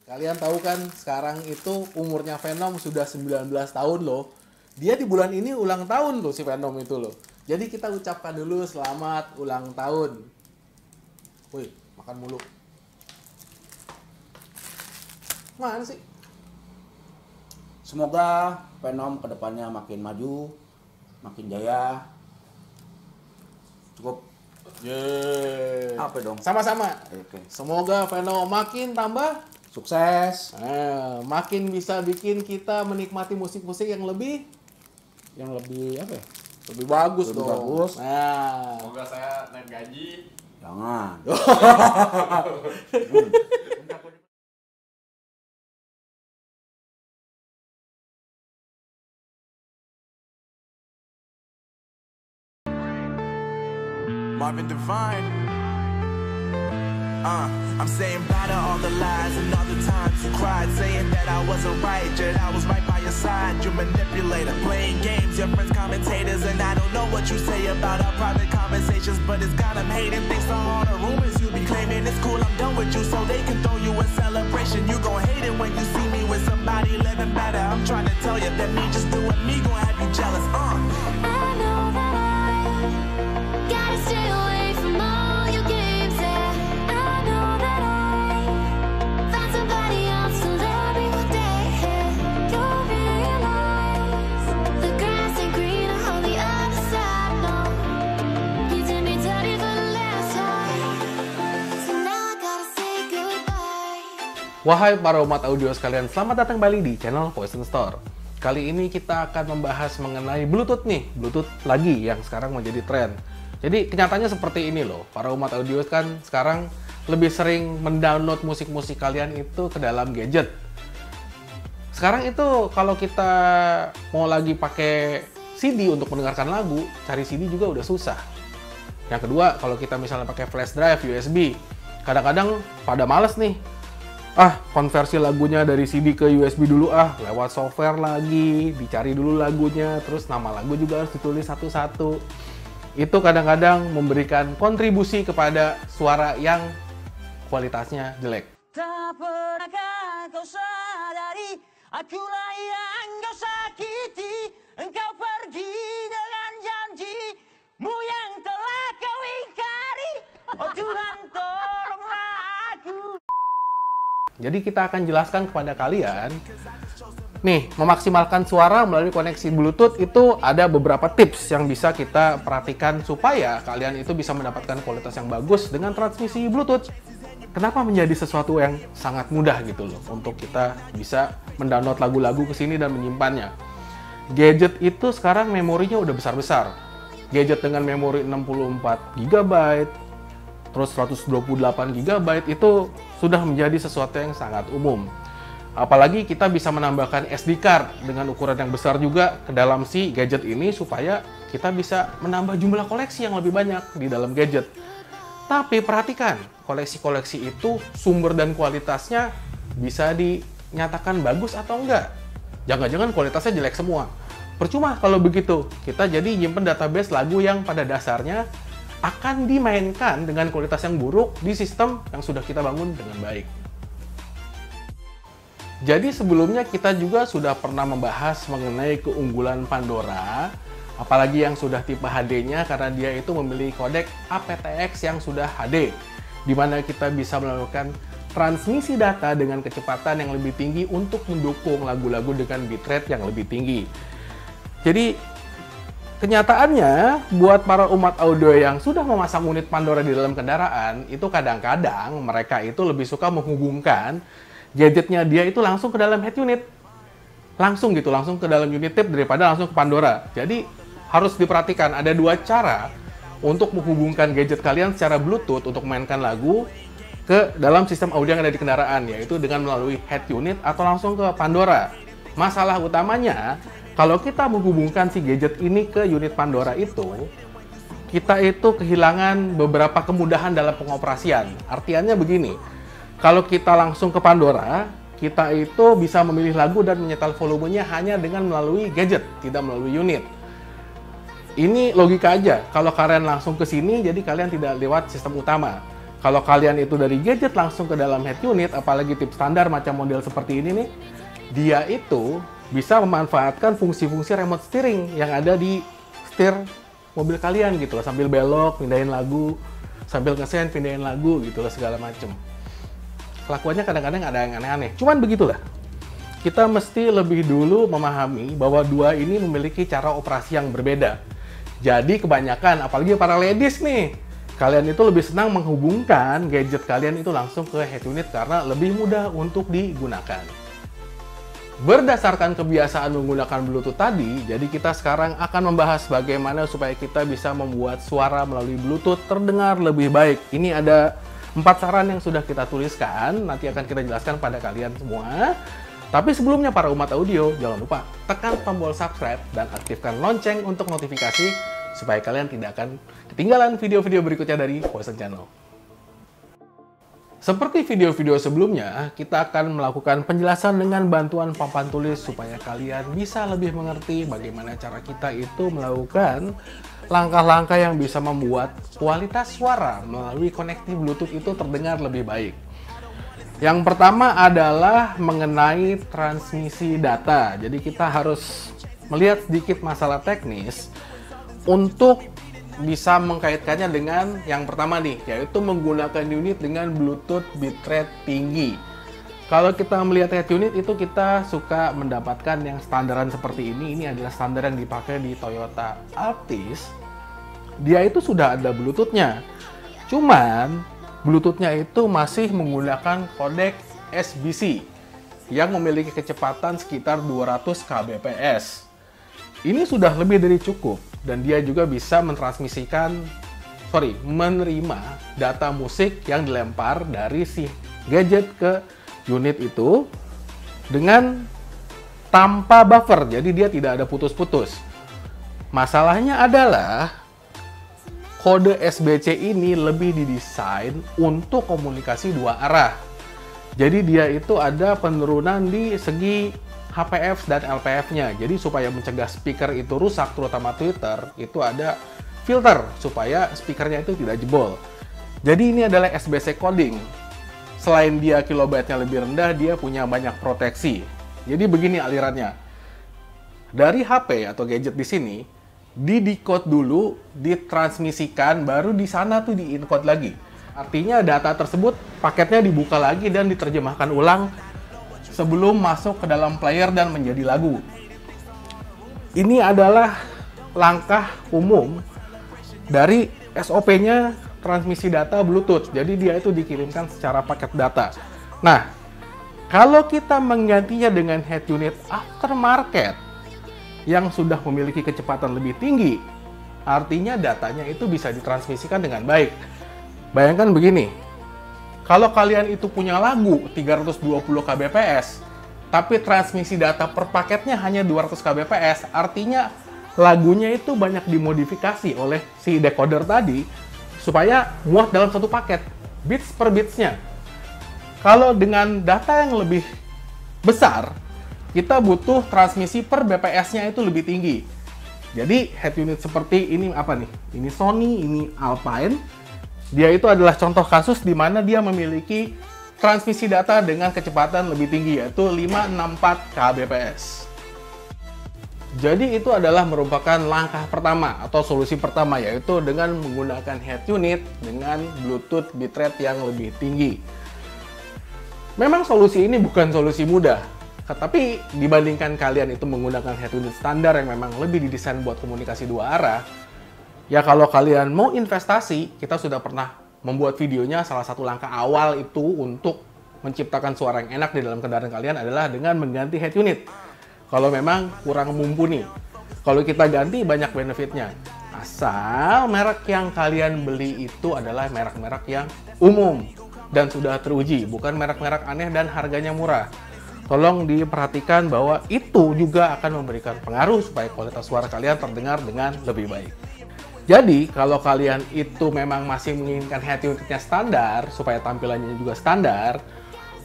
Kalian tahu kan sekarang itu umurnya Venom sudah 19 tahun loh. Dia di bulan ini ulang tahun loh si Venom itu loh. Jadi kita ucapkan dulu selamat ulang tahun. Wih, makan mulu. Mana sih? Semoga Venom kedepannya makin maju, makin jaya. Cukup. Yeay. Apa dong? Sama-sama. Oke. Semoga Venom makin tambah Sukses. makin bisa bikin kita menikmati musik-musik yang lebih Apa ya? lebih bagus Lebih dong. bagus. Nah, Semoga saya naik gaji. Jangan. Marvin Devine. I'm saying bye to all the lies and all the times you cried, saying that I wasn't right, yet I was right by your side. You manipulator, playing games, your friends commentators, and I don't know what you say about our private conversations, but it's got them hating. Thanks to all the rumors you be claiming. It's cool, I'm done with you, so they can throw you a celebration. You gon' hate it when you see me with somebody living better. I'm trying to tell you that me just doing me gon' have you jealous. I know that I gotta stay away from all your games. Yeah, I know that I found somebody else to love me one day. You'll realize the grass ain't greener on the other side. No, you did me dirty for the last time, so now I gotta say goodbye. wahai para umat audio sekalian, selamat datang kembali di channel Poison Store. Kali ini kita akan membahas mengenai Bluetooth nih, Bluetooth lagi yang sekarang menjadi tren. Jadi kenyataannya seperti ini loh, para umat audio kan sekarang lebih sering mendownload musik-musik kalian itu ke dalam gadget. Sekarang itu kalau kita mau lagi pakai CD untuk mendengarkan lagu, cari CD juga udah susah. Yang kedua, kalau kita misalnya pakai flash drive, USB, kadang-kadang pada males nih. Konversi lagunya dari CD ke USB dulu lewat software lagi, dicari dulu lagunya, terus nama lagu juga harus ditulis satu-satu. Itu kadang-kadang memberikan kontribusi kepada suara yang kualitasnya jelek. Tak pernahkah kau sadari, akulah yang kau sakiti. Engkau pergi dengan janjimu yang telah kau ingkari. Oh Tuhan, tolonglah aku. Jadi kita akan jelaskan kepada kalian, nih, memaksimalkan suara melalui koneksi Bluetooth itu ada beberapa tips yang bisa kita perhatikan supaya kalian itu bisa mendapatkan kualitas yang bagus dengan transmisi Bluetooth. Kenapa menjadi sesuatu yang sangat mudah gitu loh untuk kita bisa mendownload lagu-lagu ke sini dan menyimpannya. Gadget itu sekarang memorinya udah besar-besar. Gadget dengan memori 64 GB, terus 128 GB itu sudah menjadi sesuatu yang sangat umum. Apalagi kita bisa menambahkan SD card dengan ukuran yang besar juga ke dalam si gadget ini supaya kita bisa menambah jumlah koleksi yang lebih banyak di dalam gadget. Tapi perhatikan, koleksi-koleksi itu sumber dan kualitasnya bisa dinyatakan bagus atau enggak. Jangan-jangan kualitasnya jelek semua. Percuma kalau begitu, kita jadi nyimpen database lagu yang pada dasarnya akan dimainkan dengan kualitas yang buruk di sistem yang sudah kita bangun dengan baik. Jadi sebelumnya kita juga sudah pernah membahas mengenai keunggulan Pandora, apalagi yang sudah tipe HD-nya karena dia itu memiliki kodek aptX yang sudah HD, di mana kita bisa melakukan transmisi data dengan kecepatan yang lebih tinggi untuk mendukung lagu-lagu dengan bitrate yang lebih tinggi. Jadi kenyataannya, buat para umat audio yang sudah memasang unit Pandora di dalam kendaraan, itu kadang-kadang mereka itu lebih suka menghubungkan gadgetnya dia itu langsung ke dalam head unit. Langsung ke dalam unit tip daripada langsung ke Pandora. Jadi harus diperhatikan, ada dua cara untuk menghubungkan gadget kalian secara Bluetooth untuk memainkan lagu ke dalam sistem audio yang ada di kendaraan, yaitu dengan melalui head unit atau langsung ke Pandora. Masalah utamanya, kalau kita menghubungkan si gadget ini ke unit Pandora itu, kita itu kehilangan beberapa kemudahan dalam pengoperasian. Artiannya begini, kalau kita langsung ke Pandora, kita itu bisa memilih lagu dan menyetel volumenya hanya dengan melalui gadget, tidak melalui unit. Ini logika aja, kalau kalian langsung ke sini, jadi kalian tidak lewat sistem utama. Kalau kalian itu dari gadget langsung ke dalam head unit, apalagi tip standar macam model seperti ini nih, dia itu bisa memanfaatkan fungsi-fungsi remote steering yang ada di setir mobil kalian gitu loh, sambil belok, pindahin lagu, sambil ngesen, pindahin lagu gitu loh, segala macem. Kelakuannya kadang-kadang ada yang aneh-aneh. Cuman begitulah. Kita mesti lebih dulu memahami bahwa dua ini memiliki cara operasi yang berbeda. Jadi kebanyakan, apalagi para ladies nih, kalian itu lebih senang menghubungkan gadget kalian itu langsung ke head unit karena lebih mudah untuk digunakan. Berdasarkan kebiasaan menggunakan Bluetooth tadi, jadi kita sekarang akan membahas bagaimana supaya kita bisa membuat suara melalui Bluetooth terdengar lebih baik. Ini ada 4 saran yang sudah kita tuliskan, nanti akan kita jelaskan pada kalian semua. Tapi sebelumnya para umat audio, jangan lupa tekan tombol subscribe dan aktifkan lonceng untuk notifikasi supaya kalian tidak akan ketinggalan video-video berikutnya dari Voice Channel. Seperti video-video sebelumnya, kita akan melakukan penjelasan dengan bantuan papan tulis supaya kalian bisa lebih mengerti bagaimana cara kita itu melakukan langkah-langkah yang bisa membuat kualitas suara melalui connecting Bluetooth itu terdengar lebih baik. Yang pertama adalah mengenai transmisi data. Jadi kita harus melihat sedikit masalah teknis untuk bisa mengkaitkannya dengan yang pertama nih, yaitu menggunakan unit dengan Bluetooth bitrate tinggi. Kalau kita melihat head unit itu kita suka mendapatkan yang standaran seperti ini. Ini adalah standar yang dipakai di Toyota Altis. Dia itu sudah ada Bluetooth-nya. Cuman Bluetooth-nya itu masih menggunakan kodek SBC yang memiliki kecepatan sekitar 200 kbps. Ini sudah lebih dari cukup dan dia juga bisa menerima data musik yang dilempar dari si gadget ke unit itu dengan tanpa buffer, jadi dia tidak ada putus-putus. Masalahnya adalah kode SBC ini lebih didesain untuk komunikasi dua arah. Jadi dia itu ada penurunan di segi HPF dan LPF-nya. Jadi supaya mencegah speaker itu rusak, terutama Twitter, itu ada filter supaya speakernya itu tidak jebol. Jadi ini adalah SBC coding. Selain dia kilobyte-nya lebih rendah, dia punya banyak proteksi. Jadi begini alirannya. Dari HP atau gadget di sini, di-decode dulu, ditransmisikan, baru di sana tuh di-encode lagi. Artinya data tersebut paketnya dibuka lagi dan diterjemahkan ulang sebelum masuk ke dalam player dan menjadi lagu. Ini adalah langkah umum dari SOP-nya transmisi data Bluetooth. Jadi dia itu dikirimkan secara paket data. Nah, kalau kita menggantinya dengan head unit aftermarket yang sudah memiliki kecepatan lebih tinggi, artinya datanya itu bisa ditransmisikan dengan baik. Bayangkan begini, kalau kalian itu punya lagu 320 kbps, tapi transmisi data per paketnya hanya 200 kbps, artinya lagunya itu banyak dimodifikasi oleh si decoder tadi supaya muat dalam satu paket, bits per bitsnya. Kalau dengan data yang lebih besar, kita butuh transmisi per BPS-nya itu lebih tinggi. Jadi head unit seperti ini apa nih? Ini Sony, ini Alpine. Dia itu adalah contoh kasus di mana dia memiliki transmisi data dengan kecepatan lebih tinggi, yaitu 564 kbps. Jadi itu adalah merupakan langkah pertama atau solusi pertama, yaitu dengan menggunakan head unit dengan Bluetooth bitrate yang lebih tinggi. Memang solusi ini bukan solusi mudah, tapi dibandingkan kalian itu menggunakan head unit standar yang memang lebih didesain buat komunikasi dua arah, ya kalau kalian mau investasi, kita sudah pernah membuat videonya. Salah satu langkah awal itu untuk menciptakan suara yang enak di dalam kendaraan kalian adalah dengan mengganti head unit. Kalau memang kurang mumpuni, kalau kita ganti banyak benefitnya. Asal merek yang kalian beli itu adalah merek-merek yang umum dan sudah teruji, bukan merek-merek aneh dan harganya murah. Tolong diperhatikan bahwa itu juga akan memberikan pengaruh supaya kualitas suara kalian terdengar dengan lebih baik. Jadi, kalau kalian itu memang masih menginginkan head unitnya standar, supaya tampilannya juga standar,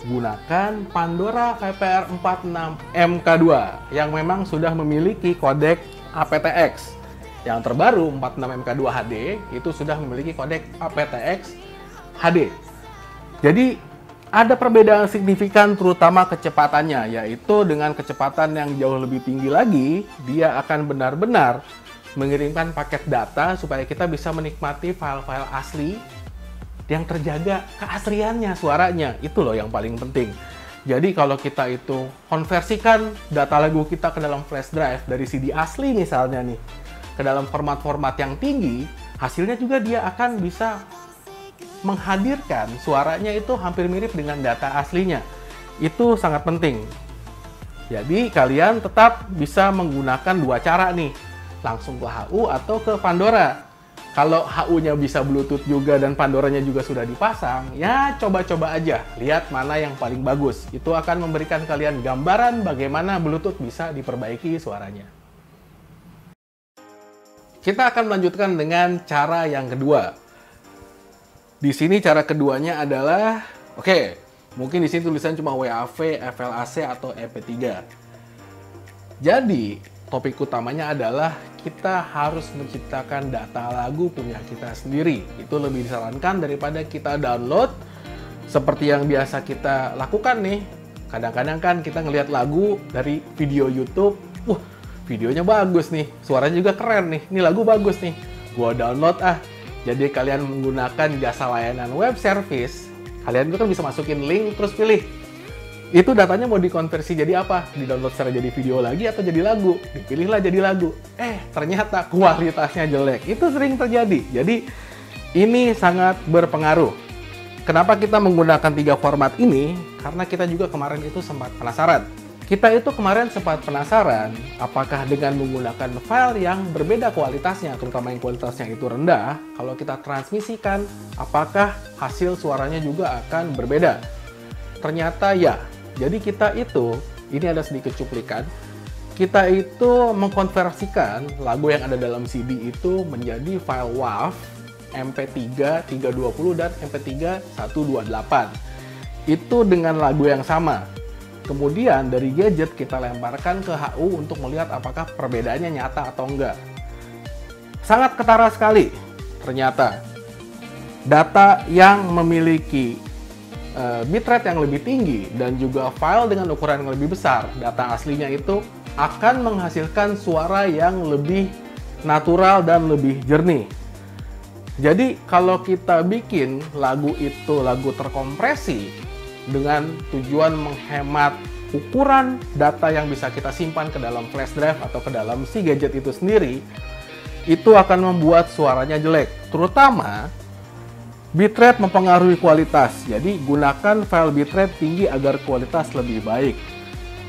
gunakan Pandora VPR46 MK2 yang memang sudah memiliki kodek aptX. Yang terbaru 46 MK2 HD itu sudah memiliki kodek aptX HD. Jadi ada perbedaan signifikan terutama kecepatannya, yaitu dengan kecepatan yang jauh lebih tinggi lagi, dia akan benar-benar mengirimkan paket data supaya kita bisa menikmati file-file asli yang terjaga keasliannya suaranya. Itu loh yang paling penting. Jadi kalau kita itu konversikan data lagu kita ke dalam flash drive dari CD asli misalnya nih, ke dalam format-format yang tinggi, hasilnya juga dia akan bisa menghadirkan suaranya itu hampir mirip dengan data aslinya. Itu sangat penting. Jadi kalian tetap bisa menggunakan dua cara nih, langsung ke HU atau ke Pandora. Kalau HU-nya bisa Bluetooth juga dan Pandoranya juga sudah dipasang, ya coba-coba aja, lihat mana yang paling bagus. Itu akan memberikan kalian gambaran bagaimana Bluetooth bisa diperbaiki suaranya. Kita akan melanjutkan dengan cara yang kedua. Di sini cara keduanya adalah, oke, mungkin di sini tulisan cuma WAV, FLAC atau EP3. Jadi, topik utamanya adalah kita harus menciptakan data lagu punya kita sendiri. Itu lebih disarankan daripada kita download seperti yang biasa kita lakukan nih. Kadang-kadang kan kita ngelihat lagu dari video YouTube, videonya bagus nih, suaranya juga keren nih, ini lagu bagus nih, gua download ah. Jadi kalian menggunakan jasa layanan web service, kalian itu kan bisa masukin link terus pilih. Itu datanya mau dikonversi jadi apa? Di-download secara jadi video lagi atau jadi lagu? Dipilihlah jadi lagu. Ternyata kualitasnya jelek. Itu sering terjadi. Jadi ini sangat berpengaruh. Kenapa kita menggunakan 3 format ini? Karena kita juga kemarin itu sempat penasaran. Kita itu kemarin sempat penasaran apakah dengan menggunakan file yang berbeda kualitasnya, terutama yang kualitasnya itu rendah, kalau kita transmisikan, apakah hasil suaranya juga akan berbeda? Ternyata ya. Jadi kita itu, ini ada sedikit cuplikan, kita itu mengkonversikan lagu yang ada dalam CD itu menjadi file WAV, MP3 320 dan MP3 128. Itu dengan lagu yang sama. Kemudian dari gadget kita lemparkan ke HU untuk melihat apakah perbedaannya nyata atau enggak. Sangat ketara sekali ternyata. Data yang memiliki bitrate yang lebih tinggi dan juga file dengan ukuran yang lebih besar, data aslinya itu akan menghasilkan suara yang lebih natural dan lebih jernih. Jadi kalau kita bikin lagu itu lagu terkompresi, dengan tujuan menghemat ukuran data yang bisa kita simpan ke dalam flash drive atau ke dalam si gadget itu sendiri, itu akan membuat suaranya jelek. Terutama, bitrate mempengaruhi kualitas. Jadi, gunakan file bitrate tinggi agar kualitas lebih baik.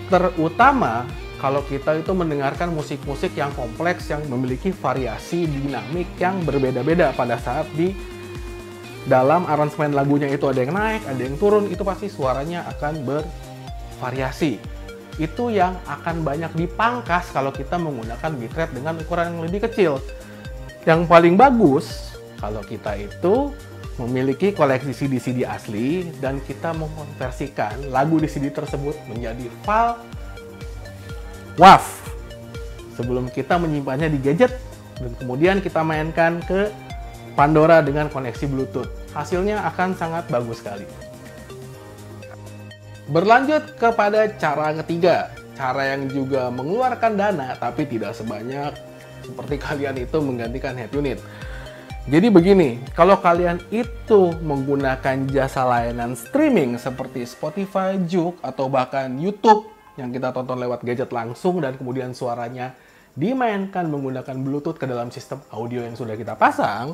Terutama, kalau kita itu mendengarkan musik-musik yang kompleks, yang memiliki variasi dinamik yang berbeda-beda pada saat di dalam aransemen lagunya itu ada yang naik, ada yang turun, itu pasti suaranya akan bervariasi. Itu yang akan banyak dipangkas kalau kita menggunakan bitrate dengan ukuran yang lebih kecil. Yang paling bagus, kalau kita itu memiliki koleksi CD-CD asli dan kita mengkonversikan lagu di CD tersebut menjadi file WAV sebelum kita menyimpannya di gadget dan kemudian kita mainkan ke Pandora dengan koneksi Bluetooth. Hasilnya akan sangat bagus sekali. Berlanjut kepada cara ketiga, cara yang juga mengeluarkan dana tapi tidak sebanyak seperti kalian itu menggantikan head unit. Jadi begini, kalau kalian itu menggunakan jasa layanan streaming seperti Spotify, Juke, atau bahkan YouTube yang kita tonton lewat gadget langsung dan kemudian suaranya dimainkan menggunakan Bluetooth ke dalam sistem audio yang sudah kita pasang,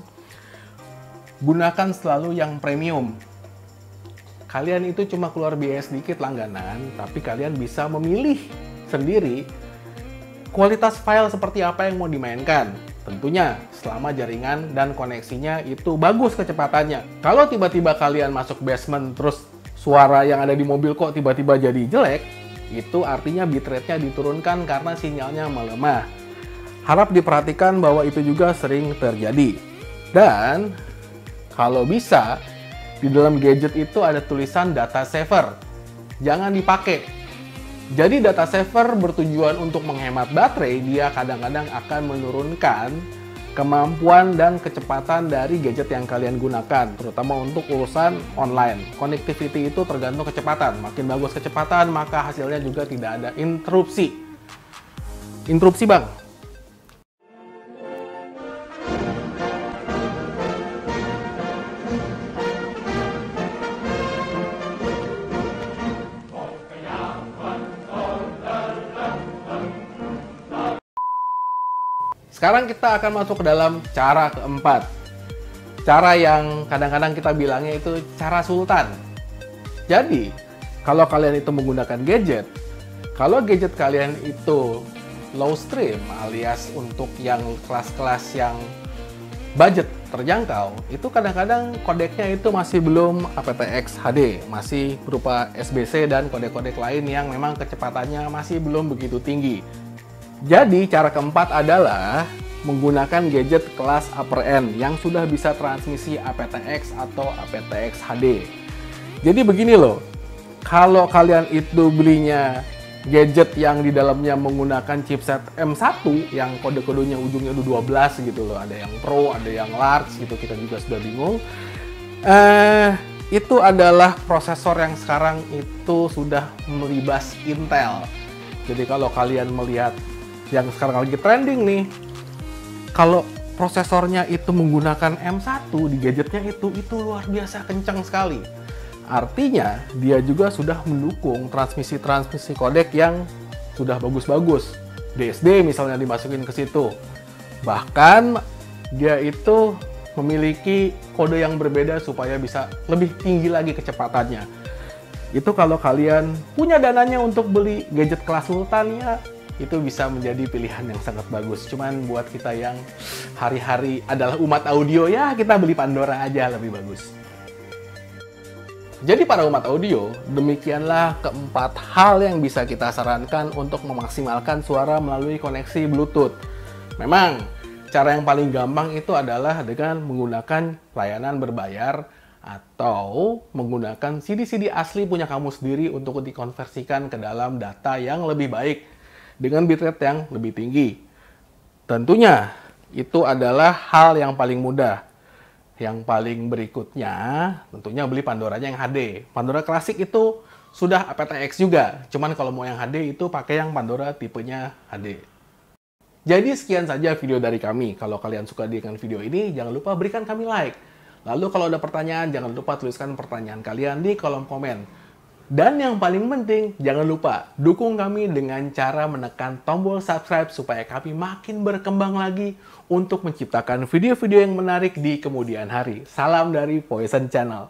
gunakan selalu yang premium. Kalian itu cuma keluar biaya sedikit langganan, tapi kalian bisa memilih sendiri kualitas file seperti apa yang mau dimainkan. Tentunya selama jaringan dan koneksinya itu bagus kecepatannya. Kalau tiba-tiba kalian masuk basement terus suara yang ada di mobil kok tiba-tiba jadi jelek, itu artinya bitrate-nya diturunkan karena sinyalnya melemah. Harap diperhatikan bahwa itu juga sering terjadi. Dan kalau bisa, di dalam gadget itu ada tulisan data saver. Jangan dipakai. Jadi data saver bertujuan untuk menghemat baterai, dia kadang-kadang akan menurunkan kemampuan dan kecepatan dari gadget yang kalian gunakan, terutama untuk urusan online. Connectivity itu tergantung kecepatan. Makin bagus kecepatan, maka hasilnya juga tidak ada interupsi. Interupsi, Bang. Sekarang kita akan masuk ke dalam cara keempat. Cara yang kadang-kadang kita bilangnya itu cara sultan. Jadi, kalau kalian itu menggunakan gadget, kalau gadget kalian itu low stream alias untuk yang kelas-kelas yang budget terjangkau, itu kadang-kadang kodeknya itu masih belum aptX HD, masih berupa SBC dan kode-kode lain yang memang kecepatannya masih belum begitu tinggi. Jadi, cara keempat adalah menggunakan gadget kelas upper end yang sudah bisa transmisi aptX atau aptX HD. Jadi begini loh, kalau kalian itu belinya gadget yang di dalamnya menggunakan chipset M1 yang kode-kodenya ujungnya itu 12 gitu loh, ada yang Pro, ada yang Large gitu, kita juga sudah bingung. Itu adalah prosesor yang sekarang itu sudah melibas Intel. Jadi kalau kalian melihat yang sekarang lagi trending nih, kalau prosesornya itu menggunakan M1 di gadgetnya itu luar biasa kencang sekali. Artinya dia juga sudah mendukung transmisi kodek yang sudah bagus-bagus. DSD misalnya dimasukin ke situ. Bahkan dia itu memiliki kode yang berbeda supaya bisa lebih tinggi lagi kecepatannya. Itu kalau kalian punya dananya untuk beli gadget kelas sultan, ya itu bisa menjadi pilihan yang sangat bagus. Cuman buat kita yang hari-hari adalah umat audio, ya kita beli Pandora aja lebih bagus. Jadi para umat audio, demikianlah keempat hal yang bisa kita sarankan untuk memaksimalkan suara melalui koneksi Bluetooth. Memang, cara yang paling gampang itu adalah dengan menggunakan layanan berbayar atau menggunakan CD-CD asli punya kamu sendiri untuk dikonversikan ke dalam data yang lebih baik dengan bitrate yang lebih tinggi. Tentunya, itu adalah hal yang paling mudah. Yang paling berikutnya, tentunya beli Pandoranya yang HD. Pandora klasik itu sudah aptX juga. Cuman kalau mau yang HD itu pakai yang Pandora tipenya HD. Jadi sekian saja video dari kami. Kalau kalian suka dengan video ini, jangan lupa berikan kami like. Lalu kalau ada pertanyaan, jangan lupa tuliskan pertanyaan kalian di kolom komen. Dan yang paling penting, jangan lupa dukung kami dengan cara menekan tombol subscribe supaya kami makin berkembang lagi untuk menciptakan video-video yang menarik di kemudian hari. Salam dari Poison Channel.